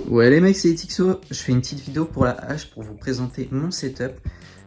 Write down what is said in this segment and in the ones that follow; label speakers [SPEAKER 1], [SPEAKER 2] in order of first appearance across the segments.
[SPEAKER 1] Ouais les mecs, c'est Etixo, je fais une petite vidéo pour la hache pour vous présenter mon setup.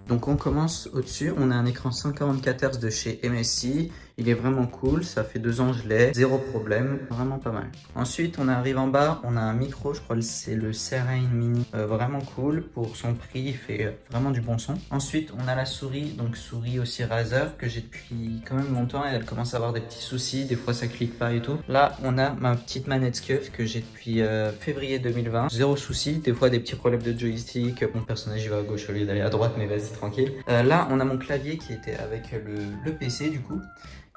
[SPEAKER 1] Donc on commence au-dessus, on a un écran 144 Hz de chez MSI, il est vraiment cool, ça fait 2 ans que je l'ai, zéro problème, vraiment pas mal. Ensuite on arrive en bas, on a un micro, je crois que c'est le Serain Mini, vraiment cool, pour son prix il fait vraiment du bon son. Ensuite on a la souris, donc souris aussi Razer, que j'ai depuis quand même longtemps et elle commence à avoir des petits soucis, des fois ça clique pas et tout. Là on a ma petite manette SCUF que j'ai depuis février 2020, zéro souci, des fois des petits problèmes de joystick, mon personnage il va à gauche au lieu d'aller à droite, mais vas-y tranquille. Là on a mon clavier qui était avec le PC du coup.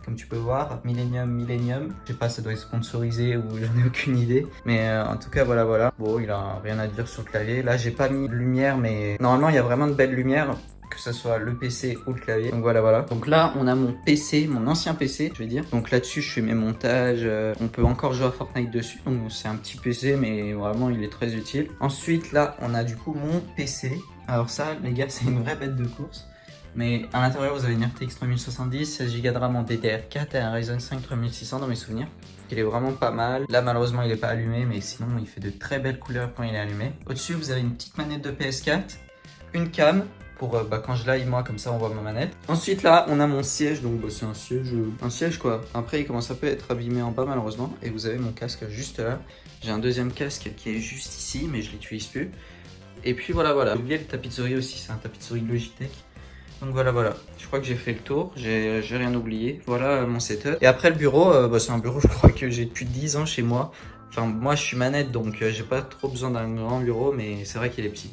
[SPEAKER 1] Comme tu peux voir, Millennium. Je sais pas, ça doit être sponsorisé ou j'en ai aucune idée. Mais en tout cas, voilà. Bon, il a rien à dire sur le clavier. Là, j'ai pas mis de lumière, mais normalement, il y a vraiment de belles lumières, que ce soit le PC ou le clavier. Donc voilà. Donc là, on a mon PC, mon ancien PC, je vais dire. Donc là-dessus, je fais mes montages. On peut encore jouer à Fortnite dessus. Donc c'est un petit PC, mais vraiment, il est très utile. Ensuite, là, on a du coup mon PC. Alors ça, les gars, c'est une vraie bête de course. Mais à l'intérieur, vous avez une RTX 3070, 16 Go de RAM en DDR4 et un Ryzen 5 3600 dans mes souvenirs. Il est vraiment pas mal. Là, malheureusement, il n'est pas allumé, mais sinon, il fait de très belles couleurs quand il est allumé. Au-dessus, vous avez une petite manette de PS4, une cam pour quand je live, moi, comme ça, on voit ma manette. Ensuite, là, on a mon siège. Donc, c'est un siège, quoi. Après, il commence à peu être abîmé en bas, malheureusement. Et vous avez mon casque juste là. J'ai un deuxième casque qui est juste ici, mais je ne l'utilise plus. Et puis, voilà. J'ai oublié le tapis de souris aussi. C'est un tapis de souris Logitech. Donc voilà, je crois que j'ai fait le tour, j'ai rien oublié. Voilà mon setup. Et après le bureau, c'est un bureau je crois que j'ai depuis 10 ans chez moi. Enfin moi je suis manette donc j'ai pas trop besoin d'un grand bureau mais c'est vrai qu'il est petit.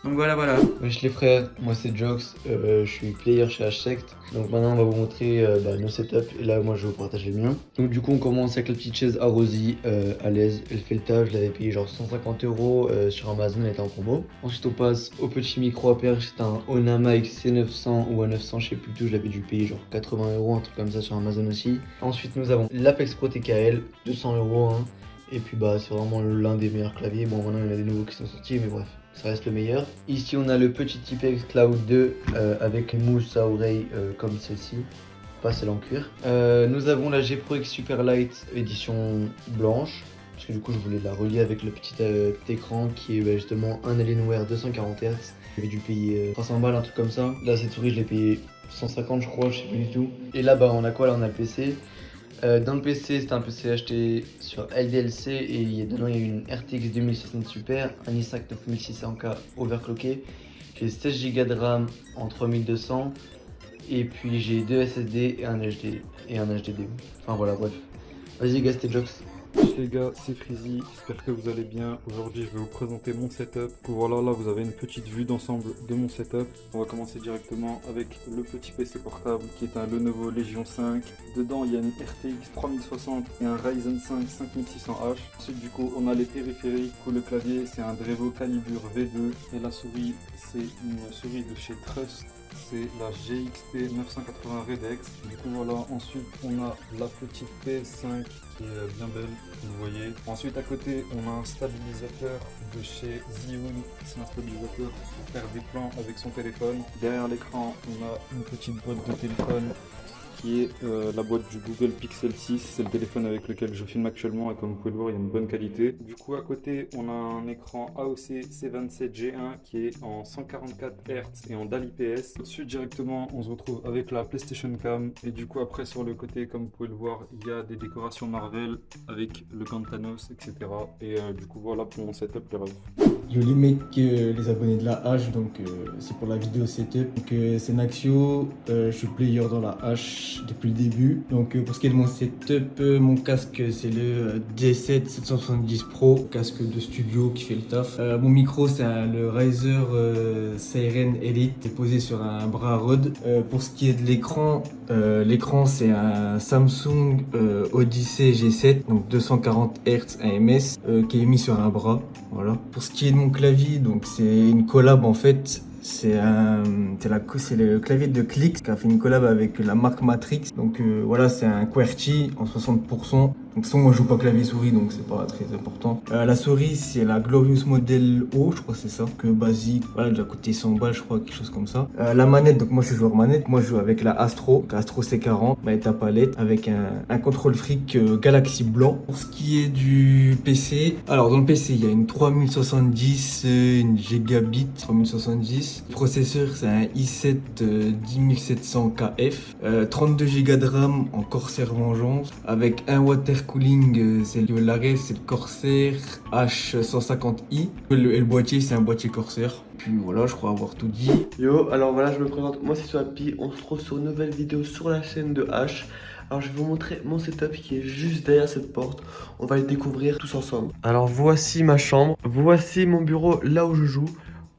[SPEAKER 1] Donc voilà.
[SPEAKER 2] Wesh les frères, moi c'est Jox, je suis player chez Hsect. Donc maintenant on va vous montrer nos setups et là moi je vais vous partager le mien. Donc du coup on commence avec la petite chaise Arosy à l'aise, elle fait le taf, je l'avais payé genre 150 € sur Amazon, elle était en combo. Ensuite on passe au petit micro à perche, c'est un Onama XC900 ou A900 je sais plus tout, je l'avais dû payer genre 80 €, un truc comme ça sur Amazon aussi. Ensuite nous avons l'Apex Pro TKL, 200 €. Hein. Et puis c'est vraiment l'un des meilleurs claviers. Bon maintenant il y en a des nouveaux qui sont sortis mais bref. Ça reste le meilleur. Ici on a le petit Tipex Cloud 2 avec une mousse à oreille comme celle-ci, pas celle en cuir. Nous avons la G Pro X Superlight édition blanche, parce que du coup je voulais la relier avec le petit écran qui est justement un Alienware 240 Hz. J'avais dû payer 300 balles, un truc comme ça. Là cette souris je l'ai payé 150 je crois, je sais plus du tout. Et là on a quoi? Là on a le PC. Dans le PC, c'est un PC acheté sur LDLC et dedans il y a une RTX 2060 Super, un i5 9600K overclocké. J'ai 16 Go de RAM en 3200 et puis j'ai 2 SSD et un HDD. Enfin voilà, bref. Vas-y gars, c'était Jox.
[SPEAKER 3] Les gars, c'est Freezy, j'espère que vous allez bien. Aujourd'hui, je vais vous présenter mon setup. Voilà, là, vous avez une petite vue d'ensemble de mon setup. On va commencer directement avec le petit PC portable qui est un Lenovo Legion 5. Dedans, il y a une RTX 3060 et un Ryzen 5 5600H. Ensuite, du coup, on a les périphériques. Pour le clavier, c'est un Drevo Calibre V2 et la souris, c'est une souris de chez Trust. C'est la GXP 980 Redex. Du coup voilà, ensuite on a la petite PS5 qui est bien belle, vous voyez. Ensuite à côté on a un stabilisateur de chez Zhiyun. C'est un stabilisateur pour faire des plans avec son téléphone. Derrière l'écran on a une petite boîte de téléphone qui est la boîte du Google Pixel 6, c'est le téléphone avec lequel je filme actuellement et comme vous pouvez le voir il y a une bonne qualité. Du coup à côté on a un écran AOC C27G1 qui est en 144 Hz et en DAL IPS. Au-dessus directement on se retrouve avec la PlayStation Cam et du coup après sur le côté comme vous pouvez le voir il y a des décorations Marvel avec le gant Thanos etc. Et du coup voilà pour mon setup les rêves.
[SPEAKER 4] Yo les mecs, les abonnés de la hache, donc c'est pour la vidéo setup. Donc c'est Naxio, je suis player dans la hache depuis le début. Donc pour ce qui est de mon setup, mon casque c'est le D7 770 Pro, casque de studio qui fait le taf. Mon micro c'est le Razer Seiren Elite, c'est posé sur un bras Rode. Pour ce qui est de l'écran, l'écran c'est un Samsung Odyssey G7, donc 240 Hz AMS qui est mis sur un bras. Voilà. Pour ce qui est de mon clavier, donc c'est une collab en fait. C'est le clavier de Clix qui a fait une collab avec la marque Matrix. Donc voilà, c'est un QWERTY en 60%. toute façon, moi je joue pas clavier souris donc c'est pas très important. La souris c'est la Glorious Model O, je crois que c'est ça, que basique, voilà, elle doit coûter 100 balles je crois, quelque chose comme ça. La manette, donc moi je suis joueur manette, moi je joue avec la Astro, donc Astro C40, manette à palette avec un contrôle fric Galaxy blanc. Pour ce qui est du PC, alors dans le PC il y a une 3070, une gigabit 3070. Le processeur c'est un i7 10700KF, 32 Go de RAM en Corsair Vengeance, avec un water cooling, c'est l'arrêt, c'est le Corsair H150i. Le boîtier, c'est un boîtier Corsair. Puis voilà, je crois avoir tout dit.
[SPEAKER 5] Yo, alors voilà, je me présente, moi c'est Swappy, on se retrouve sur une nouvelle vidéo sur la chaîne de H. Alors je vais vous montrer mon setup qui est juste derrière cette porte, on va le découvrir tous ensemble. Alors voici ma chambre, voici mon bureau là où je joue.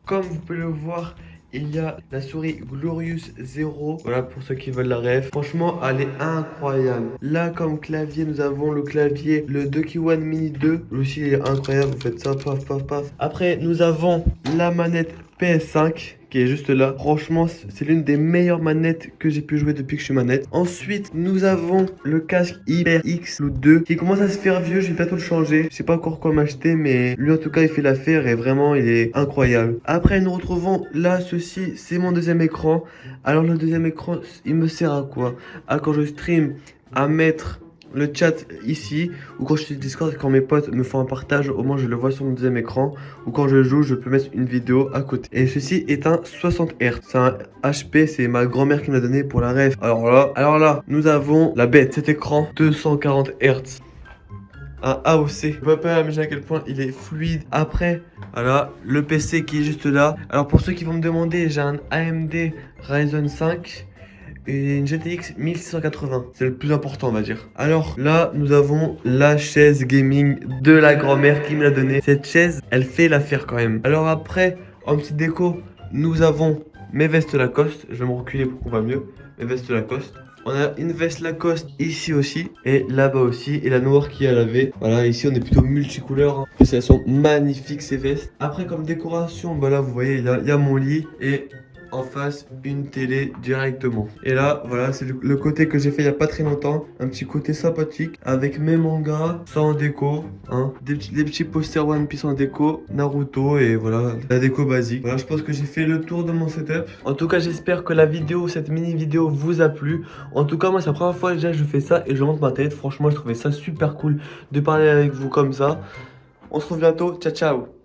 [SPEAKER 5] Comme vous pouvez le voir, il y a la souris Glorious 0, voilà pour ceux qui veulent la ref. Franchement, elle est incroyable. Là, comme clavier, nous avons le clavier, le Ducky One Mini 2. Lui aussi, il est incroyable, vous faites ça, paf, paf, paf. Après, nous avons la manette PS5 qui est juste là. Franchement, c'est l'une des meilleures manettes que j'ai pu jouer depuis que je suis manette. Ensuite, nous avons le casque HyperX Blue 2 qui commence à se faire vieux. Je vais bientôt le changer. Je sais pas encore quoi m'acheter, mais lui en tout cas, il fait l'affaire et vraiment, il est incroyable. Après, nous retrouvons là, ceci, c'est mon deuxième écran. Alors, le deuxième écran, il me sert à quoi? À quand je stream, à mettre le chat ici, ou quand je suis Discord, quand mes potes me font un partage, au moins je le vois sur mon deuxième écran, ou quand je joue, je peux mettre une vidéo à côté. Et ceci est un 60 Hz, c'est un HP, c'est ma grand-mère qui me l'a donné pour la ref. Alors là, nous avons la bête, cet écran 240 Hz. Un AOC. Vous pouvez pas imaginer à quel point il est fluide. Après, voilà, le PC qui est juste là. Alors pour ceux qui vont me demander, j'ai un AMD Ryzen 5 et une GTX 1680. C'est le plus important, on va dire. Alors là, nous avons la chaise gaming de la grand-mère qui me l'a donnée. Cette chaise, elle fait l'affaire quand même. Alors après, en petite déco, nous avons mes vestes Lacoste. Je vais me reculer pour qu'on voit mieux. Mes vestes Lacoste. On a une veste Lacoste ici aussi et là-bas aussi, et la noire qui est à laver. Voilà, ici on est plutôt multicouleur, hein. Elles sont magnifiques ces vestes. Après comme décoration, bah là vous voyez, il y a mon lit et en face une télé directement. Et là voilà, c'est le côté que j'ai fait il y a pas très longtemps, un petit côté sympathique avec mes mangas sans déco, hein, des petits posters One Piece en déco, Naruto et voilà la déco basique. Voilà, je pense que j'ai fait le tour de mon setup. En tout cas, j'espère que la vidéo, cette mini vidéo vous a plu. En tout cas, moi c'est la première fois déjà que je fais ça et je monte ma tête. Franchement, je trouvais ça super cool de parler avec vous comme ça. On se retrouve bientôt, ciao ciao.